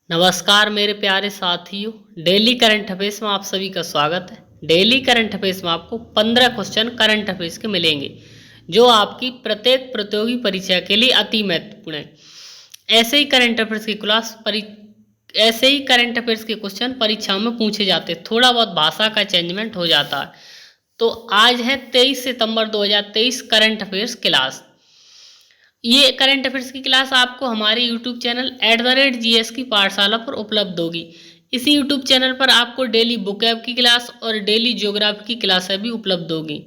नमस्कार मेरे प्यारे साथियों। डेली करंट अफेयर्स में आप सभी का स्वागत है। डेली करंट अफेयर्स में आपको 15 क्वेश्चन करंट अफेयर्स के मिलेंगे जो आपकी प्रत्येक प्रतियोगी परीक्षा के लिए अति महत्वपूर्ण है। ऐसे ही करंट अफेयर्स के क्वेश्चन परीक्षाओं में पूछे जाते हैं। थोड़ा बहुत भाषा का चेंजमेंट हो जाता है। तो आज है 23 सितंबर 2023 करंट अफेयर्स क्लास। ये करंट अफेयर्स की क्लास आपको हमारे यूट्यूब चैनल @GS की पाठशाला पर उपलब्ध होगी। इसी यूट्यूब चैनल पर आपको डेली बुकैब की क्लास और डेली ज्योग्राफी की क्लासें भी उपलब्ध होगी,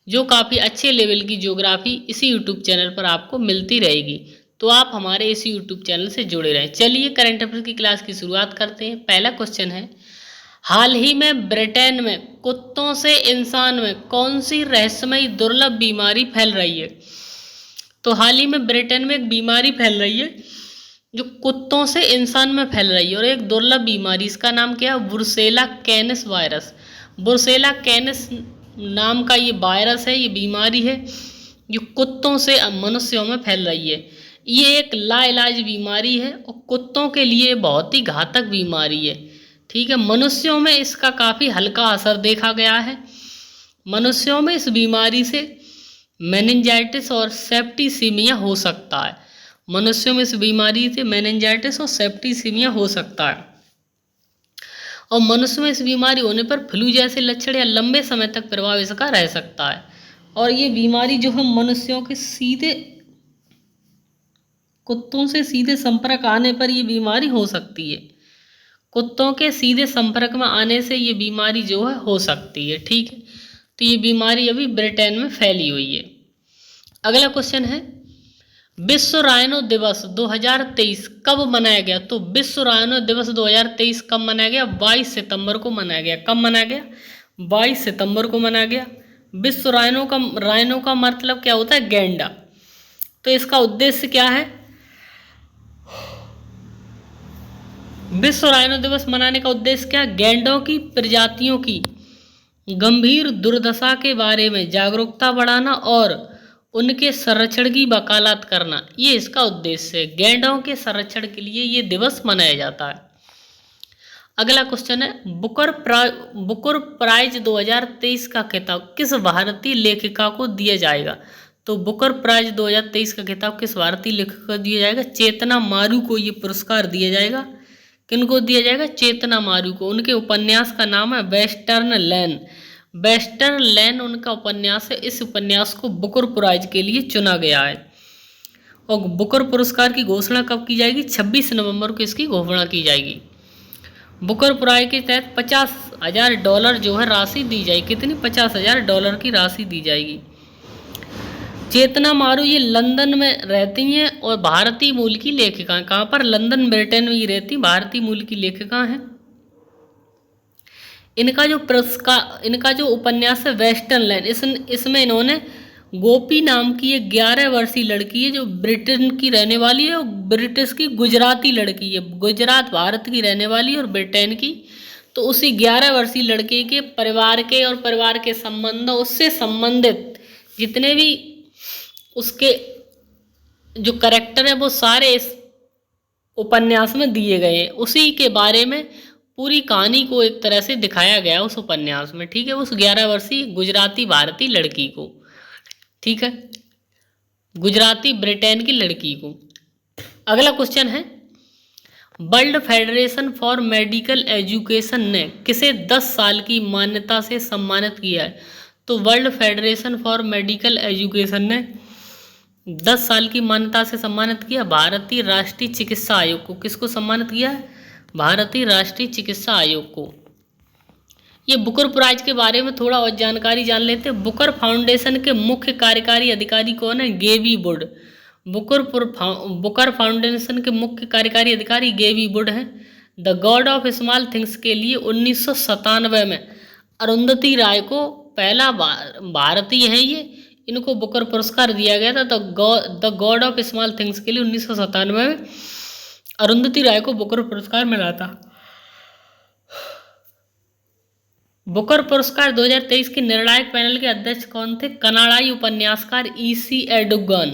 जो काफ़ी अच्छे लेवल की ज्योग्राफी इसी यूट्यूब चैनल पर आपको मिलती रहेगी। तो आप हमारे इसी यूट्यूब चैनल से जुड़े रहें। चलिए करंट अफेयर्स की क्लास की शुरुआत करते हैं। पहला क्वेश्चन है, हाल ही में ब्रिटेन में कुत्तों से इंसान में कौन सी रहस्यमयी दुर्लभ बीमारी फैल रही है? तो हाल ही में ब्रिटेन में एक बीमारी फैल रही है जो कुत्तों से इंसान में फैल रही है और एक दुर्लभ बीमारी, इसका नाम क्या है? बुर्सेला कैनिस वायरस। बुर्सेला कैनिस नाम का ये वायरस है, ये बीमारी है जो कुत्तों से मनुष्यों में फैल रही है। ये एक लाइलाज बीमारी है और कुत्तों के लिए बहुत ही घातक बीमारी है। ठीक है, मनुष्यों में इसका काफ़ी हल्का असर देखा गया है। मनुष्यों में इस बीमारी से मेनिंजाइटिस और सेप्टिसीमिया हो सकता है। मनुष्यों में इस बीमारी से मेनिंजाइटिस और सेप्टिसीमिया हो सकता है और मनुष्य में इस बीमारी होने पर फ्लू जैसे लक्षण या लंबे समय तक प्रभाव इसका रह सकता है। और ये बीमारी जो है मनुष्यों के सीधे कुत्तों से सीधे संपर्क आने पर ये बीमारी हो सकती है। कुत्तों के सीधे संपर्क में आने से ये बीमारी जो है हो सकती है। ठीक है, तो ये बीमारी अभी ब्रिटेन में फैली हुई है। अगला क्वेश्चन है, विश्व राइनो दिवस 2023 कब मनाया गया? तो विश्व राइनो दिवस 2023 कब मनाया गया? 22 सितंबर को मनाया गया। कब मनाया गया? 22 सितंबर को मनाया गया। विश्व राइनो का मतलब क्या होता है? गैंडा। तो इसका उद्देश्य क्या है? विश्व राइनो दिवस मनाने का उद्देश्य क्या? गैंडों की प्रजातियों की गंभीर दुर्दशा के बारे में जागरूकता बढ़ाना और उनके संरक्षण की वकालत करना, ये इसका उद्देश्य है। गैंडों के संरक्षण के लिए ये दिवस मनाया जाता है। अगला क्वेश्चन है, बुकर प्राइज 2023 का खिताब किस भारतीय लेखिका को दिया जाएगा? तो बुकर प्राइज 2023 का खिताब किस भारतीय लेखक को दिया जाएगा? चेतना मारू को ये पुरस्कार दिया जाएगा। किनको दिया जाएगा? चेतना मारू को। उनके उपन्यास का नाम है वेस्टर्न लैन। वेस्टर्न लैन उनका उपन्यास है। इस उपन्यास को बुकर प्राइज के लिए चुना गया है। और बुकर पुरस्कार की घोषणा कब की जाएगी? 26 नवंबर को इसकी घोषणा की जाएगी। बुकर प्राइज के तहत $50,000 जो है राशि दी जाएगी। कितनी? $50,000 की राशि दी जाएगी। चेतना मारू ये लंदन में रहती हैं और भारतीय मूल की लेखिका हैं। कहाँ पर? लंदन ब्रिटेन में ही रहती, भारतीय मूल की लेखिका हैं। इनका जो उपन्यास है वेस्टर्न लैंड, इसमें इन्होंने गोपी नाम की एक 11 वर्षीय लड़की है जो ब्रिटेन की रहने वाली है और ब्रिटिश की गुजराती लड़की है। गुजरात भारत की रहने वाली और ब्रिटेन की। तो उसी 11 वर्षीय लड़के के परिवार के और परिवार के संबंधों उससे संबंधित जितने भी उसके जो कैरेक्टर है वो सारे इस उपन्यास में दिए गए हैं। उसी के बारे में पूरी कहानी को एक तरह से दिखाया गया उस उपन्यास में। ठीक है, उस 11 वर्षीय गुजराती भारतीय लड़की को। ठीक है, गुजराती ब्रिटेन की लड़की को। अगला क्वेश्चन है, world federation for medical education ने किसे 10 साल की मान्यता से सम्मानित किया है? तो world federation for medical education ने 10 साल की मान्यता से सम्मानित किया भारतीय राष्ट्रीय चिकित्सा आयोग को। किसको सम्मानित किया है? भारतीय राष्ट्रीय चिकित्सा आयोग को। ये बुकर प्राइज के बारे में थोड़ा और जानकारी जान लेते हैं। बुकर फाउंडेशन के मुख्य कार्यकारी अधिकारी कौन है? गेवी वुड। बुकर फाउंडेशन के मुख्य कार्यकारी अधिकारी गेवी वुड हैं। The God of small things के लिए 1997 में अरुंधति राय को पहला भारतीय है ये, इनको बुकर पुरस्कार दिया गया था। The God of small things के लिए 1997 में अरुंधति राय को बुकर पुरस्कार मिला था। बुकर पुरस्कार 2023 के निर्णायक पैनल के अध्यक्ष कौन थे? कनाडाई उपन्यासकार E.C. एडुगन।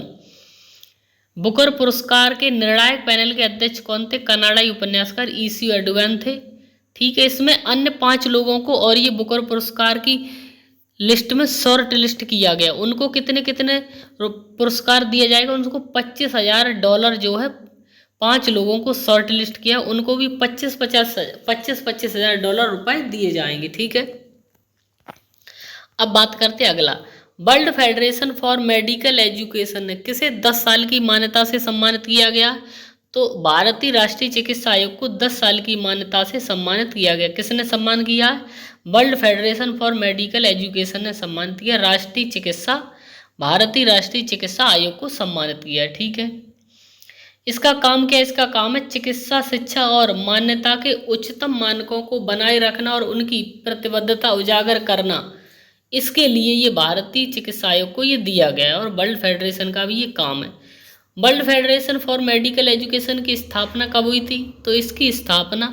बुकर पुरस्कार के निर्णायक पैनल के अध्यक्ष कौन थे? कनाडाई उपन्यासकार ईसी एडुगन थे। ठीक है, इसमें अन्य 5 लोगों को और ये बुकर पुरस्कार की लिस्ट में शॉर्ट लिस्ट किया गया। उनको कितने कितने पुरस्कार दिया जाएगा? उनको $25,000 जो है 5 लोगों को शॉर्ट लिस्ट किया, उनको भी 25 हजार रुपए दिए जाएंगे। ठीक है, अब बात करते हैं अगला। World federation for medical education ने किसे 10 साल की मान्यता से सम्मानित किया गया? तो भारतीय राष्ट्रीय चिकित्सा आयोग को 10 साल की मान्यता से सम्मानित किया गया। किसने सम्मान किया? World federation for medical education ने सम्मानित किया। भारतीय राष्ट्रीय चिकित्सा आयोग को सम्मानित किया। ठीक है, इसका काम क्या है? इसका काम है चिकित्सा शिक्षा और मान्यता के उच्चतम मानकों को बनाए रखना और उनकी प्रतिबद्धता उजागर करना। इसके लिए ये भारतीय चिकित्सा आयोग को ये दिया गया है और वर्ल्ड फेडरेशन का भी ये काम है। World federation for medical education की स्थापना कब हुई थी? तो इसकी स्थापना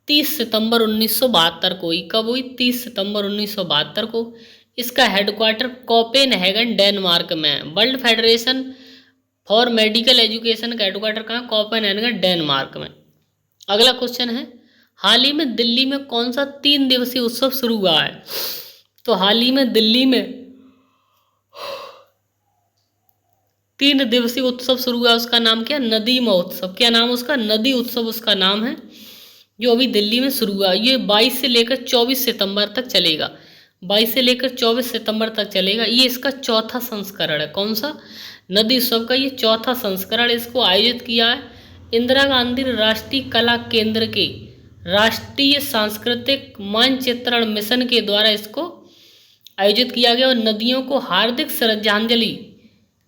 30 सितंबर 1972 को हुई। कब हुई? 30 सितंबर 1972 को। इसका हेडक्वार्टर कोपेनहेगन डेनमार्क में है। World federation for medical education का हेडक्वार्टर कहाँ? कोपेनहेगन डेनमार्क में। अगला क्वेश्चन है, हाल ही में दिल्ली में कौन सा 3 दिवसीय उत्सव शुरू हुआ है? तो हाल ही में दिल्ली में 3 दिवसीय उत्सव शुरू हुआ, उसका नाम क्या? नदी महोत्सव। क्या नाम उसका? नदी उत्सव उसका नाम है, जो अभी दिल्ली में शुरू हुआ। ये 22 से लेकर 24 सितंबर तक चलेगा। 22 से लेकर 24 सितंबर तक चलेगा। ये इसका चौथा संस्करण है। कौन सा? नदी उत्सव का ये चौथा संस्करण। इसको आयोजित किया है इंदिरा गांधी राष्ट्रीय कला केंद्र के राष्ट्रीय सांस्कृतिक मानचित्रण मिशन के द्वारा इसको आयोजित किया गया। और नदियों को हार्दिक श्रद्धांजलि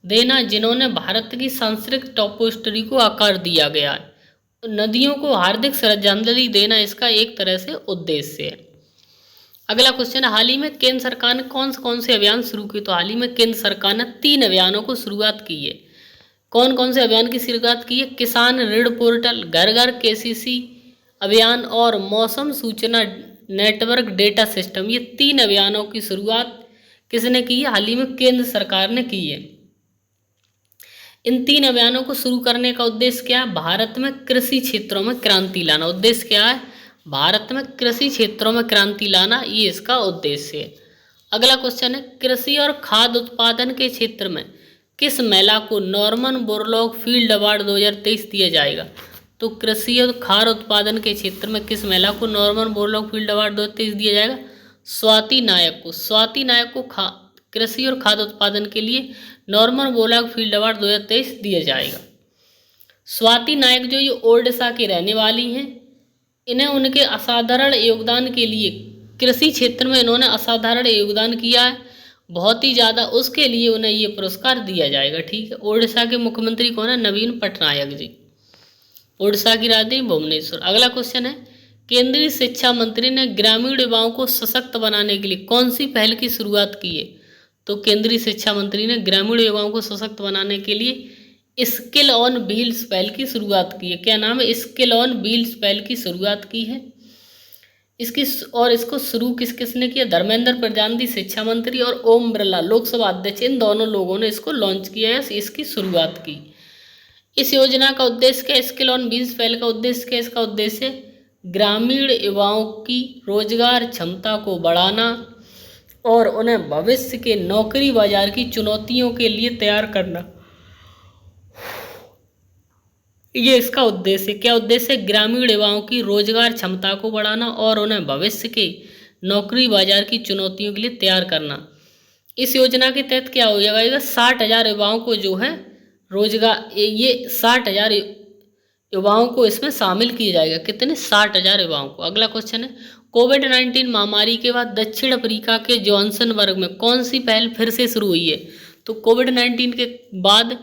देना जिन्होंने भारत की सांस्कृतिक टॉपोहिस्ट्री को आकार दिया गया है। नदियों को हार्दिक श्रद्धांजलि देना इसका एक तरह से उद्देश्य है। अगला क्वेश्चन है, हाल ही में केंद्र सरकार ने कौन से अभियान शुरू किए? तो हाल ही में केंद्र सरकार ने 3 अभियानों को शुरुआत की है। कौन कौन से अभियान की शुरुआत की है? किसान ऋण पोर्टल, घर घर केसीसी अभियान और मौसम सूचना नेटवर्क डेटा सिस्टम। ये 3 अभियानों की शुरुआत किसने की है? हाल ही में केंद्र सरकार ने की है। इन 3 अभियानों को शुरू करने का उद्देश्य क्या है? भारत में कृषि क्षेत्रों में क्रांति लाना। उद्देश्य क्या है? भारत में कृषि क्षेत्रों में क्रांति लाना, ये इसका उद्देश्य है। अगला क्वेश्चन है, कृषि और खाद्य उत्पादन के क्षेत्र में किस महिला को नॉर्मन बोरलॉग फील्ड अवार्ड 2023 दिया जाएगा? तो कृषि और खाद्य उत्पादन के क्षेत्र में किस महिला को नॉर्मन बोरलॉग फील्ड अवार्ड 2023 दिया जाएगा? स्वाति नायक को। स्वाति नायक को कृषि और खाद्य उत्पादन के लिए नॉर्मन बोरलॉग फील्ड अवार्ड 2023 दिया जाएगा। स्वाति नायक जो ये ओडिशा की रहने वाली हैं, इन्हें उनके असाधारण योगदान के लिए कृषि क्षेत्र में इन्होंने असाधारण योगदान किया है बहुत ही ज़्यादा, उसके लिए उन्हें ये पुरस्कार दिया जाएगा। ठीक है, ओडिशा के मुख्यमंत्री कौन है? नवीन पटनायक जी। ओडिशा की राजधानी भुवनेश्वर। अगला क्वेश्चन है, केंद्रीय शिक्षा मंत्री ने ग्रामीण युवाओं को सशक्त बनाने के लिए कौन सी पहल की शुरुआत की है? तो केंद्रीय शिक्षा मंत्री ने ग्रामीण युवाओं को सशक्त बनाने के लिए स्किल ऑन व्हील्स पहल की शुरुआत की है। क्या नाम है? स्किल ऑन व्हील्स पहल की शुरुआत की है। इसको शुरू किसने किया? धर्मेंद्र प्रधान शिक्षा मंत्री और ओम बिरला लोकसभा अध्यक्ष, इन दोनों लोगों ने इसको लॉन्च किया है, इसकी शुरुआत की। इस योजना का उद्देश्य क्या? स्किल ऑन व्हील्स पहल का उद्देश्य क्या? इसका उद्देश्य ग्रामीण युवाओं की रोजगार क्षमता को बढ़ाना और उन्हें भविष्य के नौकरी बाजार की चुनौतियों के लिए तैयार करना, ये इसका उद्देश्य। क्या उद्देश्य? ग्रामीण युवाओं की रोजगार क्षमता को बढ़ाना और उन्हें भविष्य के नौकरी बाजार की चुनौतियों के लिए तैयार करना। इस योजना के तहत क्या हो जाएगा? 60,000 युवाओं को जो है रोजगार, ये 60,000 युवाओं को इसमें शामिल किया जाएगा। कितने? 60,000 युवाओं को। अगला क्वेश्चन है, कोविड-19 महामारी के बाद दक्षिण अफ्रीका के जोहान्सबर्ग में कौन सी पहल फिर से शुरू हुई है? तो कोविड-19 के बाद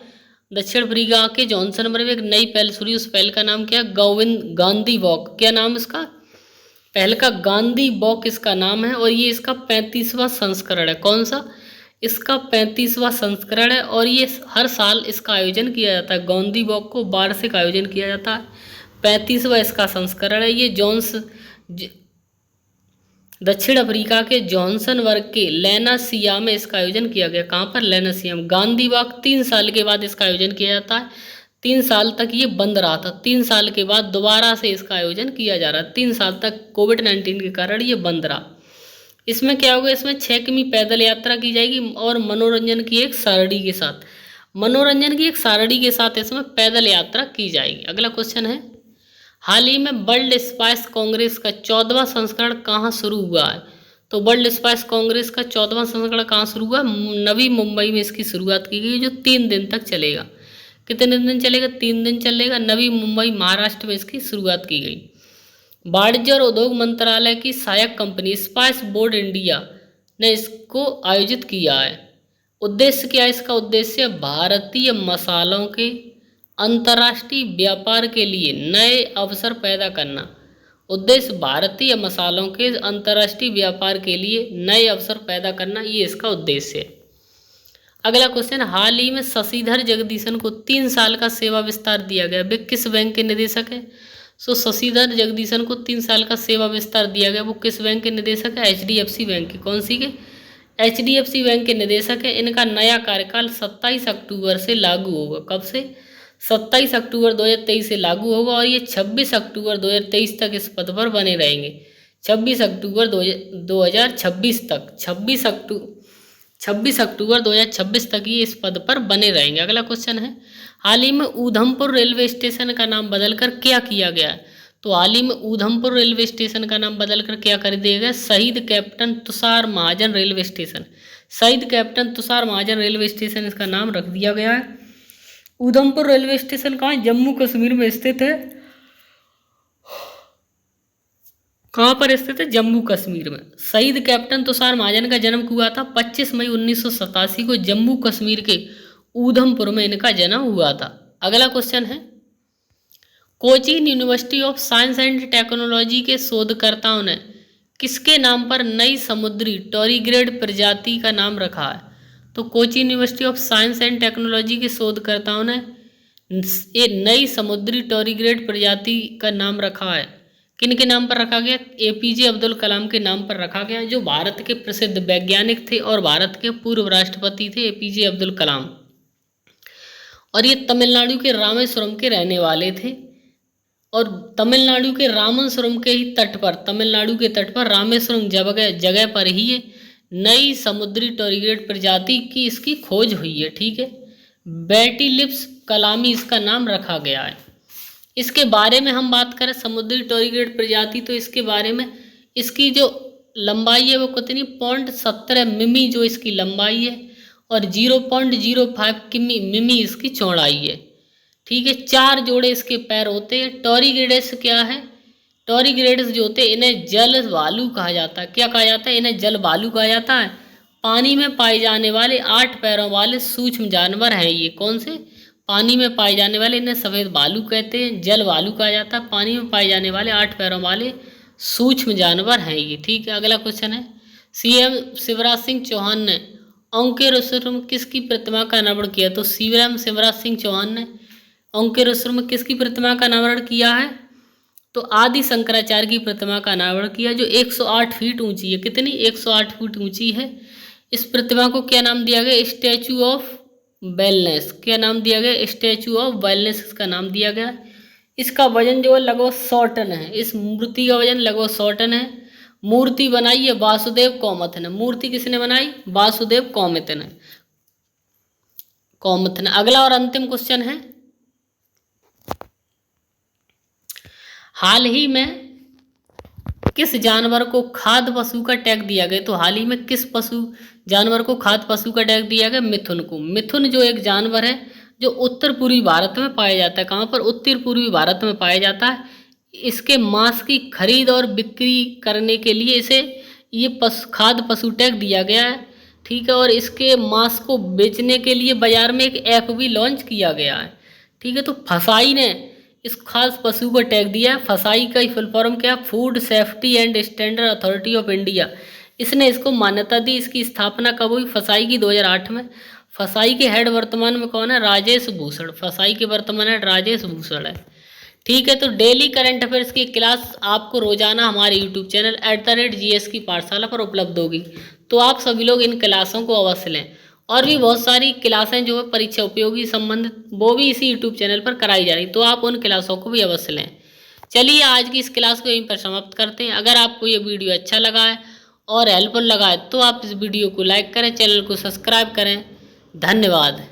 दक्षिण अफ्रीका के जोहान्सबर्ग में एक नई पहल शुरू हुई। उस पहल का नाम क्या है? गांधी वॉक। क्या नाम इसका? पहल का गांधी वॉक इसका नाम है और ये इसका 35वां संस्करण है। कौन सा? इसका 35वां संस्करण है और ये हर साल इसका आयोजन किया जाता है। गांधी वॉक को वार्षिक आयोजन किया जाता है। 35वां इसका संस्करण है। ये दक्षिण अफ्रीका के जोहान्सबर्ग के लेनासिया में इसका आयोजन किया गया। कहाँ पर? लेनासिया में। गांधी बाग 3 साल के बाद इसका आयोजन किया जाता है। 3 साल तक ये बंद रहा था, 3 साल के बाद दोबारा से इसका आयोजन किया जा रहा है। 3 साल तक कोविड-19 के कारण ये बंद रहा। इसमें क्या होगा? इसमें 6 किमी पैदल यात्रा की जाएगी और मनोरंजन की एक सारणी के साथ, इसमें पैदल यात्रा की जाएगी। अगला क्वेश्चन है, हाल ही में वर्ल्ड स्पाइस कांग्रेस का 14वां संस्करण कहाँ शुरू हुआ है? तो वर्ल्ड स्पाइस कांग्रेस का 14वां संस्करण कहाँ शुरू हुआ? नवी मुंबई में इसकी शुरुआत की गई, जो 3 दिन तक चलेगा। कितने दिन चलेगा? 3 दिन चलेगा। नवी मुंबई महाराष्ट्र में इसकी शुरुआत की गई। वाणिज्य और उद्योग मंत्रालय की सहायक कंपनी स्पाइस बोर्ड इंडिया ने इसको आयोजित किया है। उद्देश्य क्या है इसका? उद्देश्य भारतीय मसालों के अंतर्राष्ट्रीय व्यापार के लिए नए अवसर पैदा करना। उद्देश्य भारतीय मसालों के अंतर्राष्ट्रीय व्यापार के लिए नए अवसर पैदा करना, ये इसका उद्देश्य है। अगला क्वेश्चन, हाल ही में शशिधर जगदीशन को 3 साल का सेवा विस्तार दिया गया। वे किस बैंक के निदेशक है? शशिधर जगदीशन को 3 साल का सेवा विस्तार दिया गया। वो किस बैंक के निदेशक है? HDFC बैंक के। कौन सी के? HDFC बैंक के निदेशक है। इनका नया कार्यकाल 27 अक्टूबर से लागू होगा। कब से? 27 अक्टूबर 2023 से लागू होगा और ये 26 अक्टूबर 2023 तक इस पद पर बने रहेंगे। 26 अक्टूबर 2026 तक, 26 अक्टूबर 2026 तक ये इस पद पर बने रहेंगे। अगला क्वेश्चन है, हाल ही में ऊधमपुर रेलवे स्टेशन का नाम बदलकर क्या किया गया है? तो हाल ही में ऊधमपुर रेलवे स्टेशन का नाम बदलकर क्या कर दिया गया? शहीद कैप्टन तुषार महाजन रेलवे स्टेशन। शहीद कैप्टन तुषार महाजन रेलवे स्टेशन इसका नाम रख दिया गया है। ऊधमपुर रेलवे स्टेशन कहाँ? जम्मू कश्मीर में स्थित है। कहाँ पर स्थित है? जम्मू कश्मीर में। शहीद कैप्टन तुषार महाजन का जन्म हुआ था 25 मई 1987 को जम्मू कश्मीर के ऊधमपुर में इनका जन्म हुआ था। अगला क्वेश्चन है, Cochin university of science and technology के शोधकर्ताओं ने किसके नाम पर नई समुद्री टॉरीग्रेड प्रजाति का नाम रखा है? तो Cochin university of science and technology के शोधकर्ताओं ने ये नई समुद्री टॉरीग्रेड प्रजाति का नाम रखा है। किन के नाम पर रखा गया? APJ अब्दुल कलाम के नाम पर रखा गया, जो भारत के प्रसिद्ध वैज्ञानिक थे और भारत के पूर्व राष्ट्रपति थे APJ अब्दुल कलाम। और ये तमिलनाडु के रामेश्वरम के रहने वाले थे और तमिलनाडु के रामेश्वरम के ही तट पर, तमिलनाडु के तट पर रामेश्वरम जगह पर ही ये नई समुद्री टॉरीग्रेड प्रजाति की इसकी खोज हुई है। ठीक है, बैटिलिप्स कलामी इसका नाम रखा गया है। इसके बारे में हम बात करें समुद्री टॉरीग्रेड प्रजाति, तो इसके बारे में इसकी जो लंबाई है वो कितनी? 0.17 मिमी जो इसकी लंबाई है और 0.05 मिमी इसकी चौड़ाई है। ठीक है, 4 जोड़े इसके पैर होते हैं। टॉरीग्रेड्स क्या है? टॉरीग्रेड्स जो होते हैं इन्हें जल भालू कहा जाता है। क्या कहा जाता है? इन्हें जल भालू कहा जाता है। पानी में पाए जाने वाले 8 पैरों वाले सूक्ष्म जानवर हैं ये। कौन से? पानी में पाए जाने वाले, इन्हें सफ़ेद भालू कहते हैं, जल भालू कहा जाता है। पानी में पाए जाने वाले 8 पैरों वाले सूक्ष्म जानवर हैं ये। ठीक है, अगला क्वेश्चन है, CM शिवराज सिंह चौहान ने ओंकारेश्वर में किसकी प्रतिमा का अनावरण किया? तो CM शिवराज सिंह चौहान ने ओंकारेश्वर में किसकी प्रतिमा का अनावरण किया है? तो आदि शंकराचार्य की प्रतिमा का अनावरण किया, जो 108 फीट ऊंची है। कितनी? 108 फीट ऊंची है। इस प्रतिमा को क्या नाम दिया गया? Statue of wellness. क्या नाम दिया गया? स्टैचू ऑफ वेलनेस इसका नाम दिया गया। इसका वजन जो है लगभग 100 टन है। इस मूर्ति का वजन लगभग 100 टन है। मूर्ति बनाई है वासुदेव कामत ने। मूर्ति किसने बनाई? वासुदेव कामत ने। अगला और अंतिम क्वेश्चन है, हाल ही में किस जानवर को खाद्य पशु का टैग दिया गया? तो हाल ही में किस जानवर को खाद्य पशु का टैग दिया गया? मिथुन को। मिथुन जो एक जानवर है जो उत्तर पूर्वी भारत में पाया जाता है। कहाँ पर? उत्तर पूर्वी भारत में पाया जाता है। इसके मांस की खरीद और बिक्री करने के लिए इसे ये खाद्य पशु टैग दिया गया है। ठीक है, और इसके मांस को बेचने के लिए बाजार में एक ऐप भी लॉन्च किया गया है। ठीक है, तो फसाई ने इस खास पशु को टैग दिया है। फसाई का फुल फॉर्म क्या? Food safety and standard authority of India. इसने इसको मान्यता दी। इसकी स्थापना कब हुई? फसाई की 2008 में। फसाई के हेड वर्तमान में कौन है? राजेश भूषण। फसाई के वर्तमान हेड राजेश भूषण है। ठीक है, तो डेली करंट अफेयर्स की क्लास आपको रोजाना हमारे यूट्यूब चैनल @GS की पाठशाला पर उपलब्ध होगी। तो आप सभी लोग इन क्लासों को अवश्य लें। और भी बहुत सारी क्लासें जो है परीक्षा उपयोगी संबंधित वो भी इसी यूट्यूब चैनल पर कराई जा रही, तो आप उन क्लासों को भी अवश्य लें। चलिए आज की इस क्लास को यहीं पर समाप्त करते हैं। अगर आपको ये वीडियो अच्छा लगा है और हेल्पफुल लगा है तो आप इस वीडियो को लाइक करें, चैनल को सब्सक्राइब करें। धन्यवाद।